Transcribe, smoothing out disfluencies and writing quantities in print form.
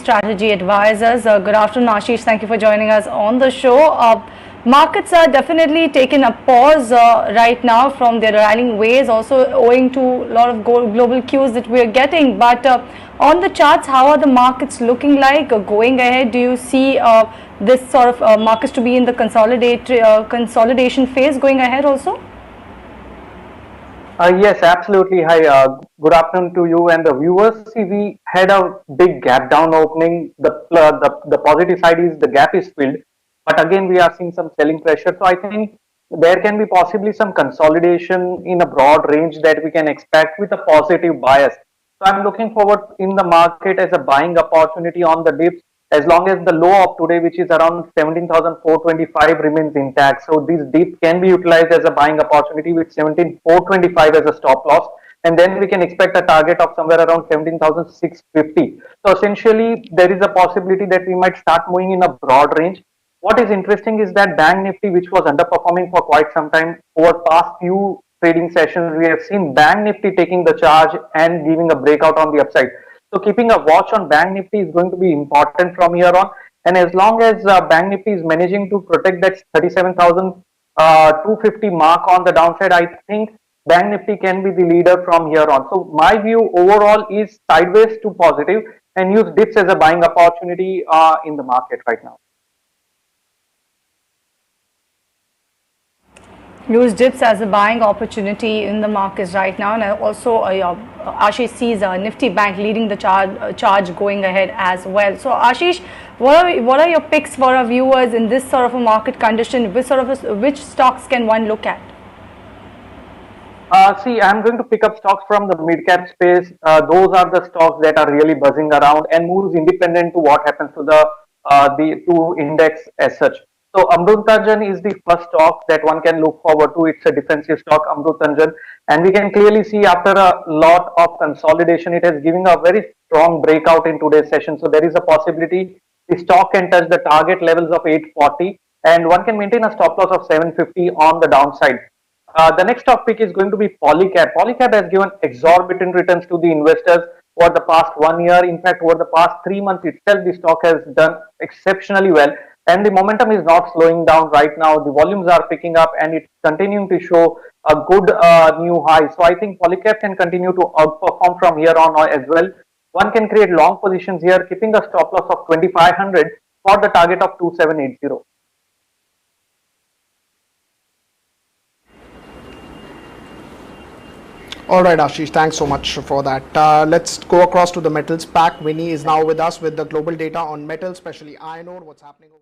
Strategy Advisors. Good afternoon, Ashish. Thank you for joining us on the show. Markets are definitely taking a pause right now from their rallying ways, also owing to a lot of global cues that we are getting. But on the charts, how are the markets looking like going ahead? Do you see this sort of markets to be in the consolidation phase going ahead also? Yes, absolutely. Hi, good afternoon to you and the viewers. See, we had a big gap down opening. The positive side is the gap is filled, but again we are seeing some selling pressure. So I think there can be possibly some consolidation in a broad range that we can expect with a positive bias. So I'm looking forward in the market as a buying opportunity on the dips as long as the low of today, which is around 17,425, remains intact. So this dip can be utilized as a buying opportunity with 17,425 as a stop loss. And then we can expect a target of somewhere around 17,650. So essentially, there is a possibility that we might start moving in a broad range. What is interesting is that Bank Nifty, which was underperforming for quite some time, over past few trading sessions, we have seen Bank Nifty taking the charge and giving a breakout on the upside. So keeping a watch on Bank Nifty is going to be important from here on. And as long as Bank Nifty is managing to protect that 37,250 mark on the downside, I think Bank Nifty can be the leader from here on. So my view overall is sideways to positive and use dips as a buying opportunity in the market right now. Use dips as a buying opportunity in the markets right now, and also Ashish sees Nifty Bank leading the charge going ahead as well. So Ashish, what are your picks for our viewers in this sort of a market condition? Which stocks can one look at? See, I'm going to pick up stocks from the mid-cap space. Those are the stocks that are really buzzing around and moves independent to what happens to the to index as such. So Amrut Anjan is the first stock that one can look forward to. It's a defensive stock, Amrut Anjan, and we can clearly see after a lot of consolidation, it has given a very strong breakout in today's session. So there is a possibility the stock can touch the target levels of 840, and one can maintain a stop loss of 750 on the downside. The next stock pick is going to be Polycab. Polycab has given exorbitant returns to the investors over the past 1 year. In fact, over the past 3 months itself, the stock has done exceptionally well. And the momentum is not slowing down right now. The volumes are picking up and it's continuing to show a good new high. So I think Polycab can continue to outperform from here on as well. One can create long positions here, keeping a stop loss of 2,500 for the target of 2,780. All right, Ashish, thanks so much for that. Let's go across to the metals pack. Vinny is now with us with the global data on metals, especially iron ore. What's happening over